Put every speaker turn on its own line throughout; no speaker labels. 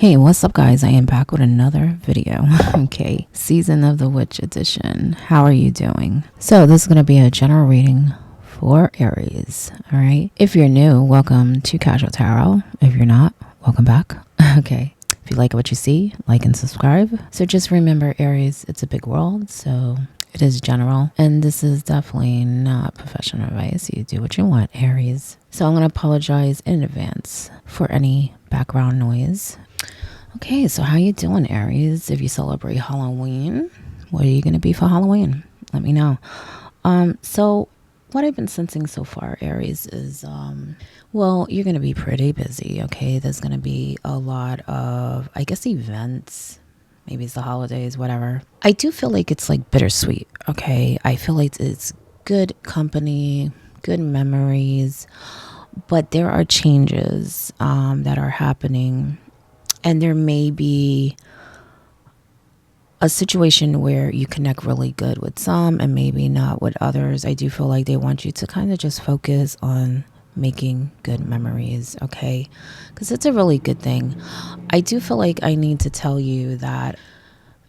Hey, what's up guys? I am back with another video. Okay, Season of the Witch edition. How are you doing? So this is going to be a general reading for Aries. All right. If you're new, welcome to Casual Tarot. If you're not, welcome back. Okay. If you like what you see, like and subscribe. So just remember, Aries, it's a big world. So it is general. And this is definitely not professional advice. You do what you want, Aries. So I'm going to apologize in advance for any background noise. Okay, so how you doing, Aries? If you celebrate Halloween, what are you going to be for Halloween? Let me know. So what I've been sensing so far, Aries, is, well, you're going to be pretty busy, okay? There's going to be a lot of, I guess, events. Maybe it's the holidays, whatever. I do feel like it's like bittersweet, okay? I feel like it's good company, good memories, but there are changes that are happening. And there may be a situation where you connect really good with some and maybe not with others. I do feel like they want you to kind of just focus on making good memories, okay? Because it's a really good thing. I do feel like I need to tell you that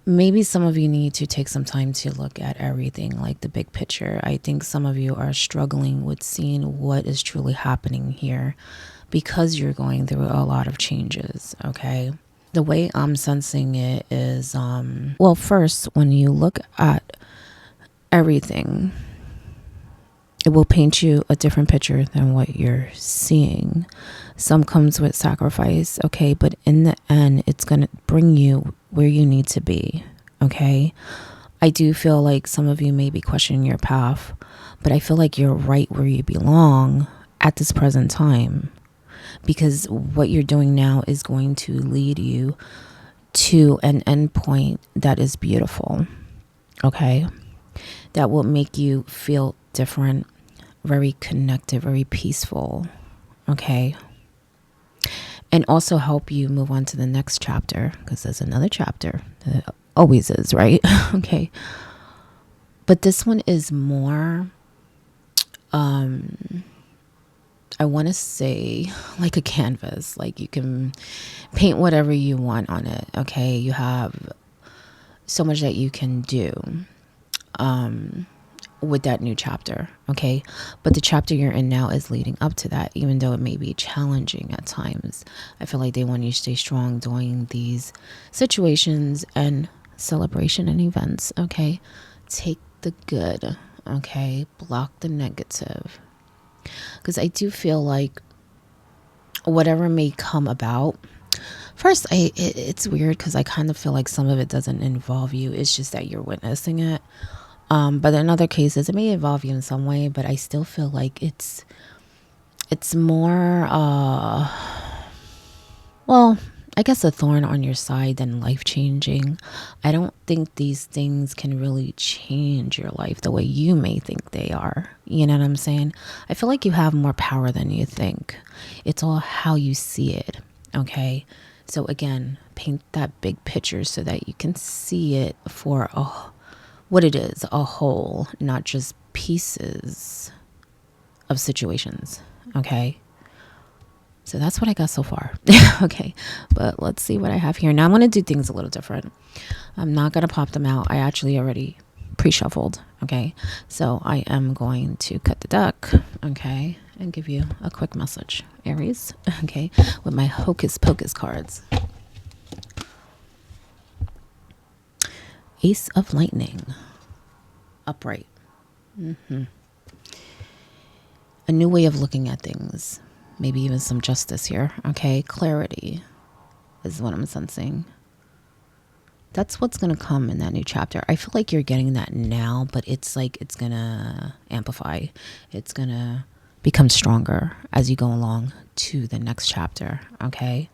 maybe some of you need to take some time to look at everything, like the big picture. I think some of you are struggling with seeing what is truly happening here because you're going through a lot of changes, okay? The way I'm sensing it is, well, first, when you look at everything, it will paint you a different picture than what you're seeing. Some comes with sacrifice, okay? But in the end, it's going to bring you where you need to be, okay? I do feel like some of you may be questioning your path, but I feel like you're right where you belong at this present time. Because what you're doing now is going to lead you to an end point that is beautiful, okay? That will make you feel different, very connected, very peaceful, okay? And also help you move on to the next chapter, because there's another chapter. There always is, right? Okay. But this one is more, I want to say like a canvas, like you can paint whatever you want on it. Okay. You have so much that you can do, with that new chapter. Okay. But the chapter you're in now is leading up to that, even though it may be challenging at times. I feel like they want you to stay strong during these situations and celebration and events. Okay. Take the good. Okay. Block the negative. Because I do feel like whatever may come about, first, it's weird because I kind of feel like some of it doesn't involve you. It's just that you're witnessing it. But in other cases, it may involve you in some way, but I still feel like it's more, well, I guess a thorn on your side than life-changing. I don't think these things can really change your life the way you may think they are. You know what I'm saying? I feel like you have more power than you think. It's all how you see it, okay? So again, paint that big picture so that you can see it for what it is, a whole, not just pieces of situations, okay? So that's what I got so far. Okay, but let's see what I have here. Now I'm going to do things a little different. I'm not going to pop them out. I actually already pre-shuffled. Okay, so I am going to cut the deck. Okay, and give you a quick message, Aries. Okay, with my Hocus Pocus cards. Ace of Lightning. Upright. A new way of looking at things. Maybe even some justice here. Okay, clarity is what I'm sensing. That's what's going to come in that new chapter. I feel like you're getting that now, but it's like it's going to amplify. It's going to become stronger as you go along to the next chapter, okay?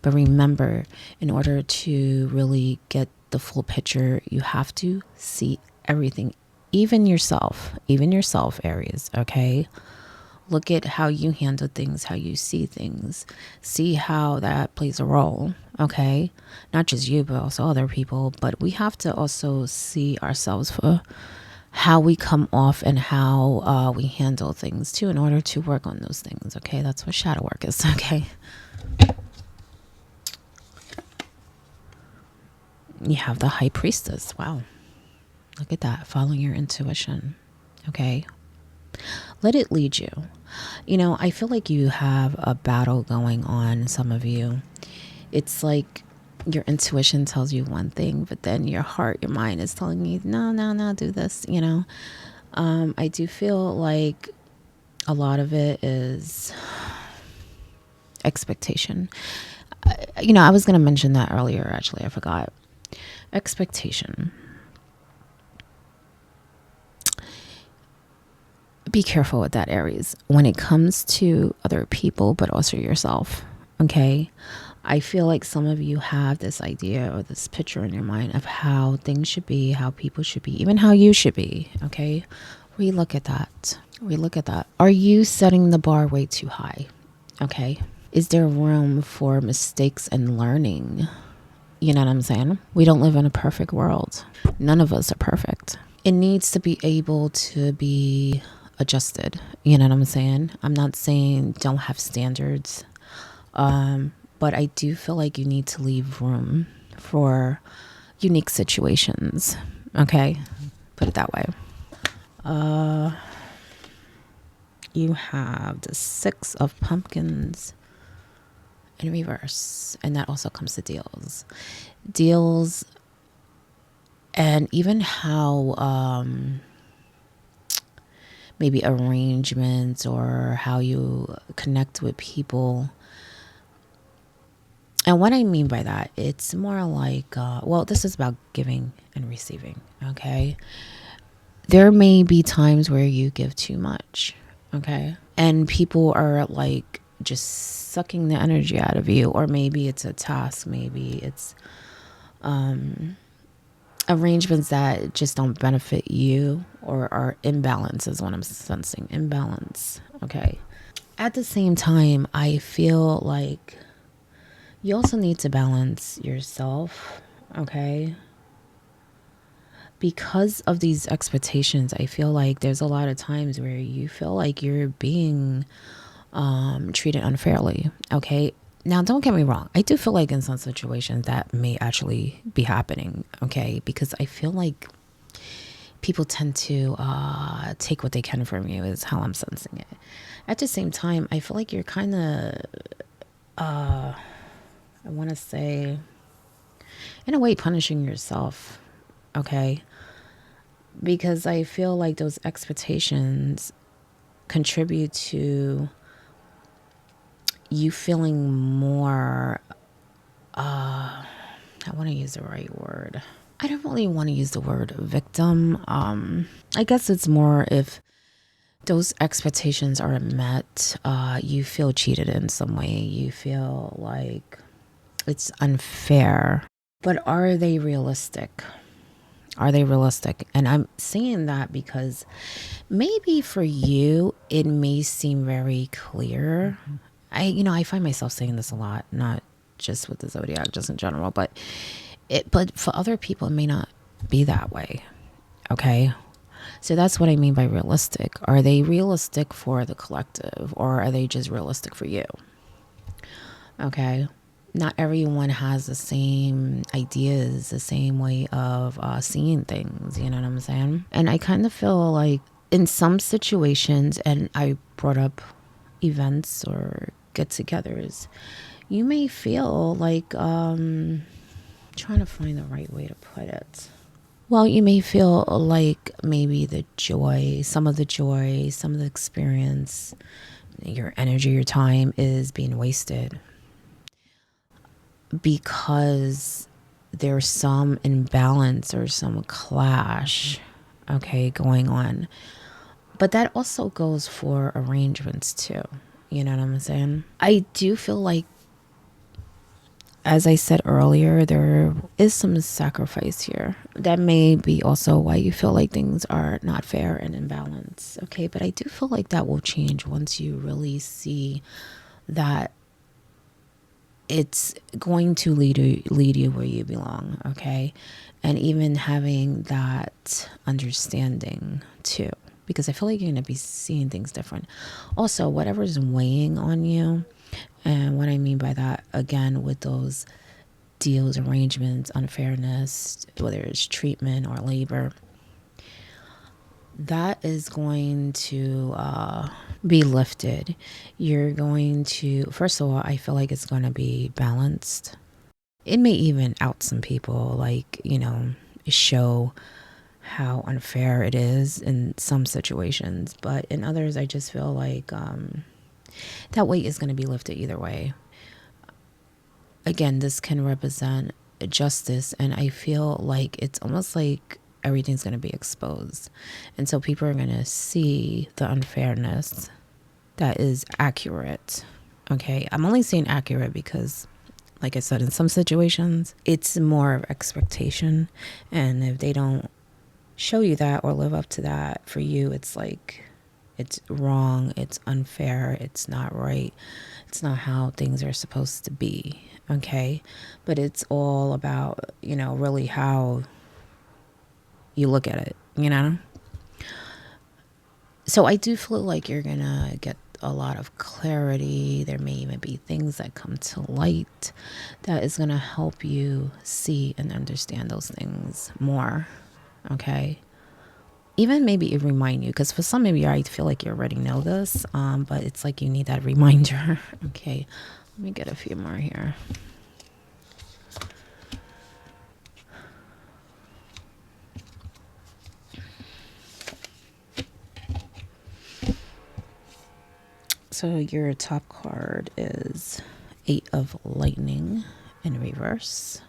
But remember, in order to really get the full picture, you have to see everything, even yourself, Aries, okay? Look at how you handle things, how you see things. See how that plays a role, okay? Not just you, but also other people. But we have to also see ourselves for how we come off and how we handle things, too, in order to work on those things, okay? That's what shadow work is, okay? You have the High Priestess. Wow. Look at that. Following your intuition. Okay. Let it lead you. You know, I feel like you have a battle going on, some of you. It's like your intuition tells you one thing, but then your heart, your mind is telling you, no, do this, you know. I do feel like a lot of it is expectation. You know, I was going to mention that earlier, actually. I forgot. Expectation. Be careful with that, Aries, when it comes to other people, but also yourself. Okay. I feel like some of you have this idea or this picture in your mind of how things should be, how people should be, even how you should be. Okay. Relook at that. Relook at that. Are you setting the bar way too high? Okay. Is there room for mistakes and learning? You know what I'm saying? We don't live in a perfect world. None of us are perfect. It needs to be able to be adjusted. You know what I'm saying? I'm not saying don't have standards. But I do feel like you need to leave room for unique situations. Okay? Put it that way. You have the 6 of Pumpkins in reverse. And that also comes to deals. Deals and even how maybe arrangements or how you connect with people. And what I mean by that, it's more like, well, this is about giving and receiving, okay? There may be times where you give too much, okay? And people are like just sucking the energy out of you, or maybe it's a task, maybe it's arrangements that just don't benefit you or are imbalance is what I'm sensing. Imbalance, okay? At the same time, I feel like you also need to balance yourself, okay? Because of these expectations, I feel like there's a lot of times where you feel like you're being treated unfairly, okay? Now, don't get me wrong. I do feel like in some situations that may actually be happening, okay? Because I feel like people tend to take what they can from you is how I'm sensing it. At the same time, I feel like you're kind of, I want to say, in a way, punishing yourself, okay? Because I feel like those expectations contribute to you feeling more, I want to use the right word. I don't really want to use the word victim. I guess it's more if those expectations aren't met, you feel cheated in some way. You feel like it's unfair. But are they realistic? Are they realistic? And I'm saying that because maybe for you, it may seem very clear. I find myself saying this a lot, not just with the Zodiac, just in general, but for other people, it may not be that way. Okay. So that's what I mean by realistic. Are they realistic for the collective, or are they just realistic for you? Okay. Not everyone has the same ideas, the same way of seeing things. You know what I'm saying? And I kind of feel like in some situations, and I brought up events or get-togethers, you may feel like, trying to find the right way to put it. Well, you may feel like maybe some of the experience, your energy, your time is being wasted because there's some imbalance or some clash, okay, going on. But that also goes for arrangements too. You know what I'm saying? I do feel like, as I said earlier, there is some sacrifice here. That may be also why you feel like things are not fair and imbalanced. Okay, but I do feel like that will change once you really see that it's going to lead you where you belong, okay? And even having that understanding too, because I feel like you're going to be seeing things different. Also, whatever's weighing on you, and what I mean by that, again, with those deals, arrangements, unfairness, whether it's treatment or labor, that is going to be lifted. You're going to, first of all, I feel like it's going to be balanced. It may even out some people, like, you know, show how unfair it is in some situations. But in others, I just feel like that weight is going to be lifted either way. Again, this can represent justice, and I feel like it's almost like everything's going to be exposed. And so people are going to see the unfairness that is accurate. Okay, I'm only saying accurate because, like I said, in some situations, it's more of expectation. And if they don't show you that or live up to that, for you, it's like, it's wrong, it's unfair, it's not right, it's not how things are supposed to be. Okay, but it's all about, you know, really how you look at it, you know. So I do feel like you're gonna get a lot of clarity. There may even be things that come to light that is gonna help you see and understand those things more. Okay, even maybe it remind you, because for some of you, I feel like you already know this, but it's like you need that reminder. Okay, let me get a few more here. So your top card is 8 of Lightning in reverse.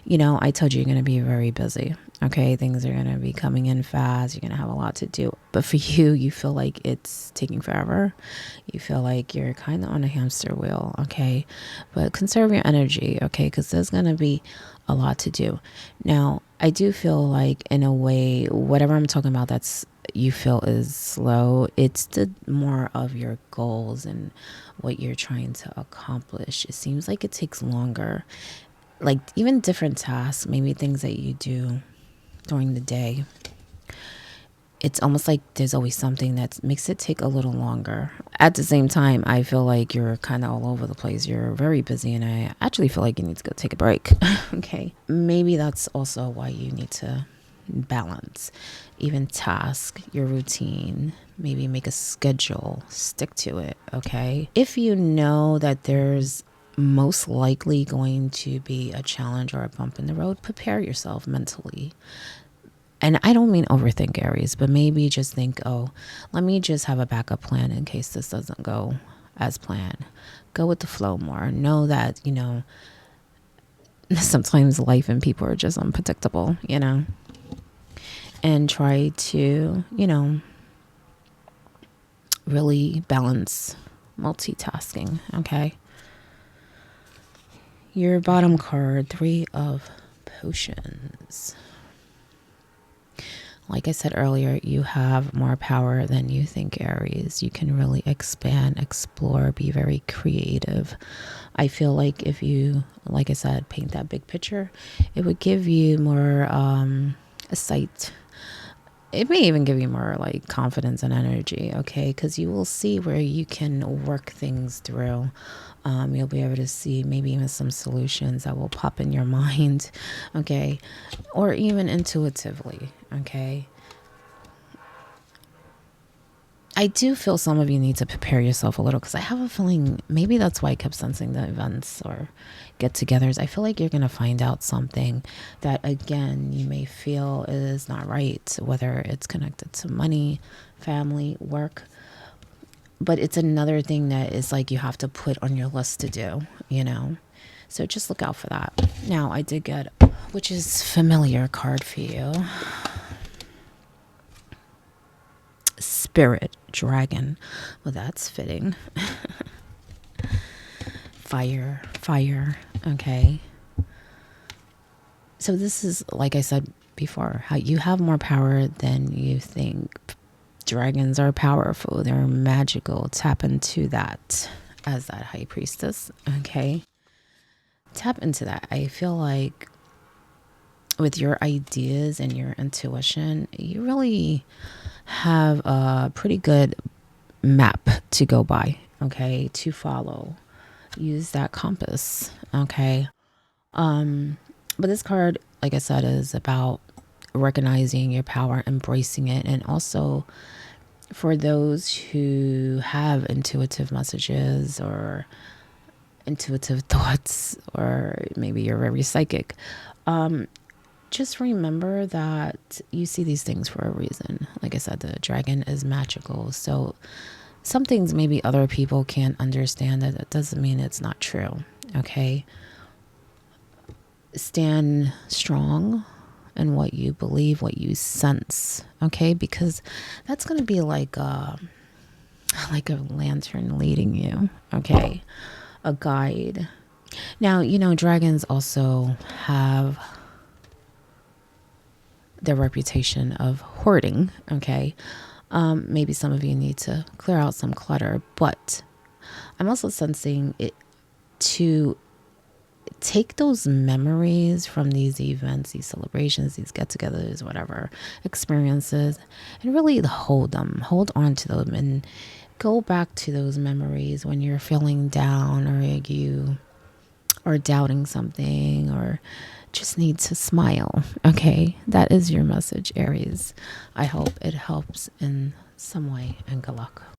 You know, I told you you're going to be very busy. Okay, things are going to be coming in fast. You're going to have a lot to do. But for you, you feel like it's taking forever. You feel like you're kind of on a hamster wheel. Okay, but conserve your energy. Okay, because there's going to be a lot to do. Now, I do feel like, in a way, whatever I'm talking about that's you feel is slow, it's the more of your goals and what you're trying to accomplish. It seems like it takes longer. Like even different tasks, maybe things that you do during the day, it's almost like there's always something that makes it take a little longer. At the same time, I feel like you're kind of all over the place. You're very busy, and I actually feel like you need to go take a break. Okay, maybe that's also why you need to balance even task, your routine, maybe make a schedule, stick to it. Okay, if you know that there's most likely going to be a challenge or a bump in the road, prepare yourself mentally. And I don't mean overthink, Aries, but maybe just think, oh, let me just have a backup plan in case this doesn't go as planned. Go with the flow more. Know that, you know, sometimes life and people are just unpredictable, you know, and try to, you know, really balance multitasking. Okay. Your bottom card, 3 of Potions. Like I said earlier, you have more power than you think, Aries. You can really expand, explore, be very creative. I feel like if you, like I said, paint that big picture, it would give you more a sight. It may even give you more like confidence and energy, okay? Because you will see where you can work things through. You'll be able to see maybe even some solutions that will pop in your mind, okay? Or even intuitively, okay? I do feel some of you need to prepare yourself a little, because I have a feeling maybe that's why I kept sensing the events or get-togethers. I feel like you're going to find out something that, again, you may feel is not right, whether it's connected to money, family, work. But it's another thing that is like you have to put on your list to do, you know? So just look out for that. Now, I did get, which is familiar card for you, Spirit Dragon. Well, that's fitting. Fire, okay? So this is, like I said before, how you have more power than you think. Dragons are powerful. They're magical. Tap into that as that high priestess, okay? Tap into that. I feel like with your ideas and your intuition, you really have a pretty good map to go by, okay? To follow. Use that compass, okay? But this card, like I said, is about recognizing your power, embracing it, and also for those who have intuitive messages or intuitive thoughts, or maybe you're very psychic, just remember that you see these things for a reason. Like I said, the dragon is magical. So some things maybe other people can't understand. That doesn't mean it's not true. Okay. Stand strong in what you believe, what you sense. Okay. Because that's going to be like a lantern leading you. Okay. A guide. Now, dragons also have their reputation of hoarding. Okay. Maybe some of you need to clear out some clutter, but I'm also sensing it to take those memories from these events, these celebrations, these get-togethers, whatever experiences, and really hold on to them, and go back to those memories when you're feeling down, or you are doubting something, or just need to smile. Okay, that is your message, Aries. I hope it helps in some way, and good luck.